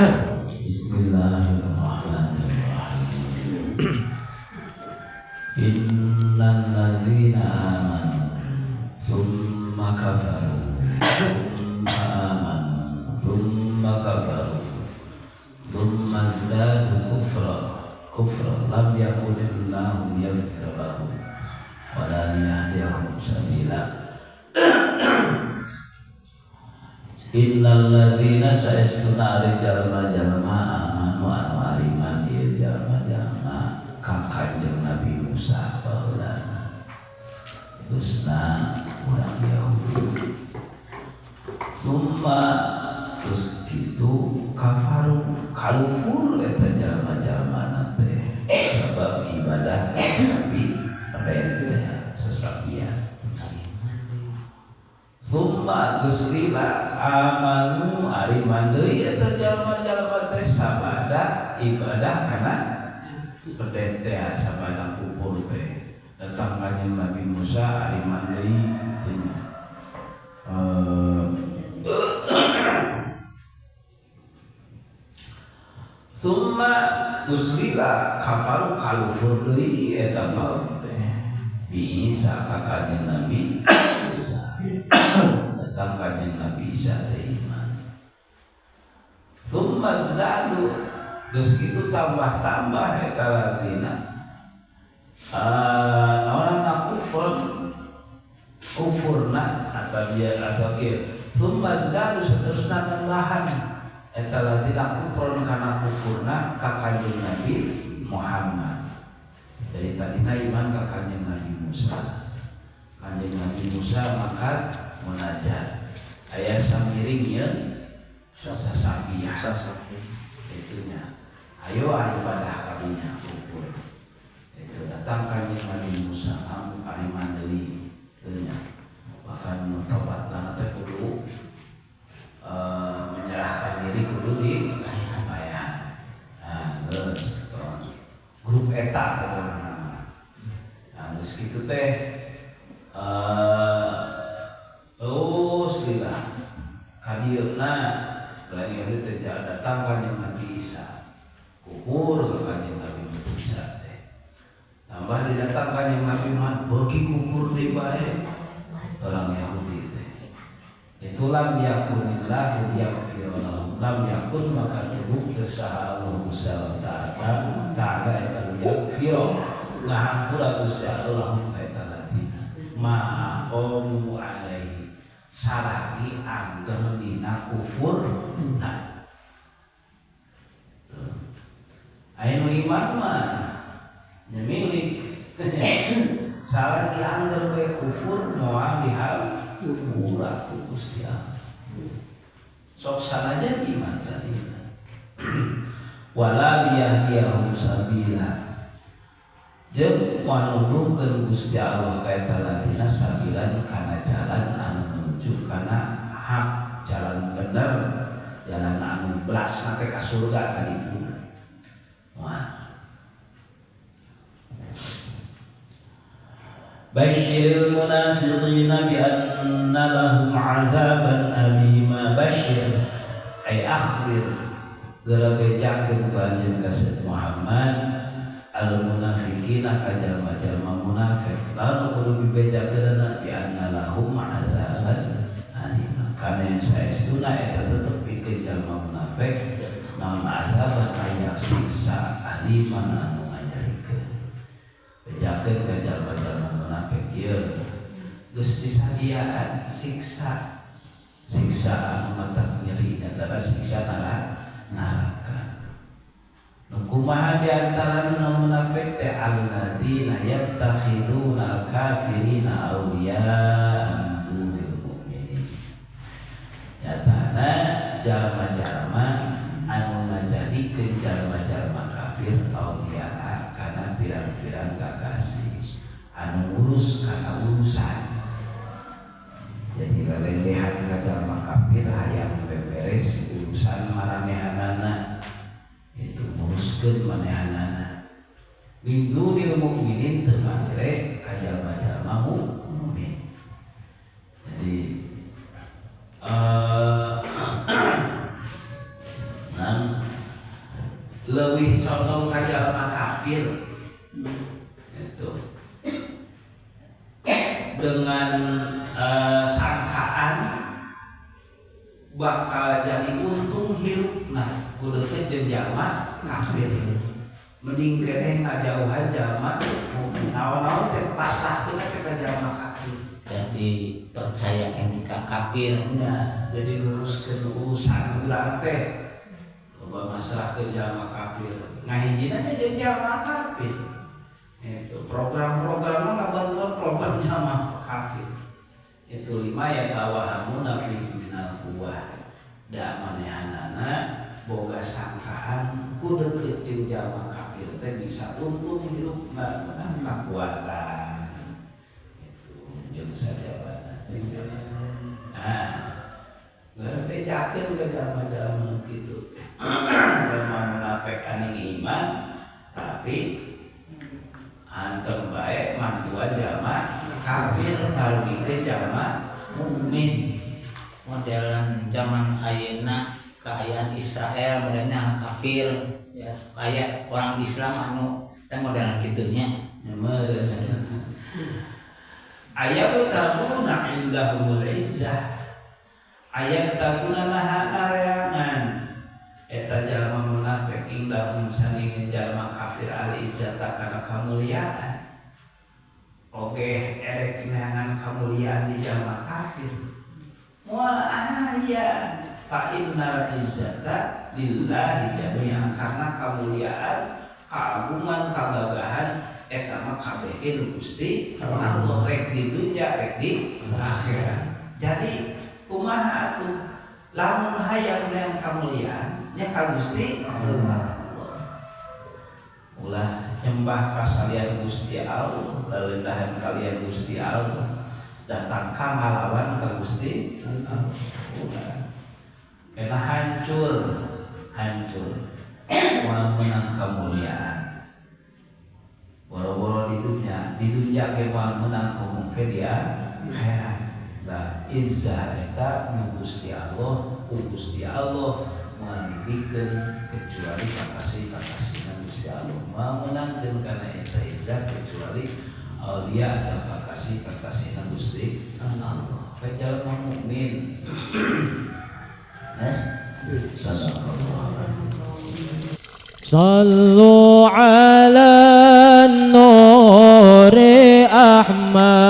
Bismillahirrahmanirrahim. Innal ladzina amanu tsumma kafaru tsumma amanu tsumma kafaru tsumma zdadu kufra lam yakunillahu yaghfir lahum wa la yahdihum sabila. Innal ladzina sa'istuna jalma amanu anu aliman ieu jalma ka Kanjeng Nabi Musa baheulana geusna urang Yahudi summa geus kitu kafaru kalufur eta jalma-jalmana teh sabab ibadah ka sapi perintah sesapian. Summa geus lila amanu ariman deui eta jalma-jalma teh sabada ibadah kana perintah sabada kufur teh datang Kanjeng Nabi Musa ariman deui summa geus lila kafaru kalufur deui eta kaum teh bi Isa ka Kanjeng Nabi datang Kanjeng Nabi Isa teh iman. Tsumma zdadu geus kitu tambah-tambah eta ladzina naonna kufurna atau biar asal kieu. Tsumma zdadu saterusna tambahan eta ladzina kufurna kana kufurna ka Kanjeng Nabi Muhammad. Jadi tadina iman ka Kanjeng Nabi Musa. Kanjeng Nabi Musa maka munajat aya samiringnya sasabiah itunya ayo ibadah kadinya ukur itu datang Kanjeng Nabi Musa kamu ariman deui itunya bahkan tobat lana teh kudu menyerahkan diri kudu di saya terus grup eta pokokna geus kitu teh sila kadieuna lagi hari terjadi datang Kanjeng Nabi Isa kubur ke Kanjeng Nabi Isa teh tambah didatang Kanjeng Nabi Muhammad bagi kubur di bae orang Yahudi teh itulah yakunillahu yaghfir lahum lam yakun maka tubuh tersaha Allah Ta'ala eta yaghfir ngahampura Gusti Allah eta ladina ma'aqamu alaihi salagi angger dina kufur nah aya nu iman mah nyemilik salagi angger bae kufur moal dihal murah ku Gusti Allah sok sanajan iman tadi wala liyahdiyahum sabila jeung wanulukeun Gusti Allah ka eta ladina sabilan kana jalan anu menuju kana hak jalan bener jalan anu belas nate ka surga ka ditu. Basyiril munafiqina bi anna lahum 'adzaban alima basyir ay akhbir geura bejakeun kanjeng Rasul Muhammad al munafiqina ka jalma-jalma munafik lalu kudu dibedakeun bi anna lahum 'adzaban alima kana saestuna eta tetep pikeun jalma munafik naon adzab aya siksa aliman anu ngajarikeun bejakeun ka jalma-jalma munafik ieu geus disadiaan siksa anu matak nyeri antara siksa neraka kumaha di antara nu munafik teh alladzina yattakhiduna al-kafirina awliya min dunil mu'minin nyatana jalma-jalma anu ngajadikeun jalma-jalma kafir awliya kana pirang-pirang kakasih anu ngurus kana urusan. Jadi lelehan ka jalma kafir hayang beberes urusan maranehanana itu nguruskeun manehanana min dunil mu'minin teu mangre ka jalma-jalma mukmin. Jadi kafir. Itu dengan sangkaan bakal jadi untung hirupna kudu teh jeung jalma kafir. Mending keneh ngajauhan jalma mukmin. Naon-naon teh pasrahkeun teh ka jalma kafir. Jadi percaya ka kafir Ya, jadi luruskeun urusan urang teh. Loba masalah ke jalma kafir. Ngahijina jeung jalma kafir. Itu program-programna ngabantuan program jalma kafir. Itu 5 ya tawahamuna fi minal quwwah. Da manehanana boga sangkaan kudu kecil jalma kafir teh bisa untung hirupna menang kakuatan. Itu jeung sajabana. Nah, bedakeun ke jalma-jalma kitu. Jalma munafik anu iman tapi antem bae mantuan jalma kafir ngalungikeun jalma mukmin. modelan zaman ayeuna kaayaan Israel modelnya kafir ya kayak orang Islam anu teh modelan kitunya. Ayat takuna indahumul izzah. Ayat takuna laha arayangan. Eta jalma munafik indahum sandingin jalma kafir al izzata kana kamuliaan. Oke, erek neangan kamuliaan di jalma kafir. Wal aya fa innal izzata lillahi jami'an karena kamuliaan, keagungan, kegagahan eta mah kabeh Gusti Allah rek di dunya rek di akhirat. Jadi kumaha atuh lamun hayang neang kamuliaan nya ka Gusti Allah. Ulah nyembah kasalian Gusti Allah, lalendahan kalian Gusti Allah. Datang ka ngalawan ka Gusti Allah. Kena hancur moal menang kamuliaan. Boro-boro di dunia ke moal menang kumungke dia akhirat. Da izzah eta nu Gusti Allah, Gusti Allah moal dibikeun kecuali kakasih-kakasihna Gusti Allah. Moal menangkeun kana eta izzah kecuali aulia atau kakasih-kakasihna Gusti Allah. Jalma mukmin. Sallu ala nuri Ahmad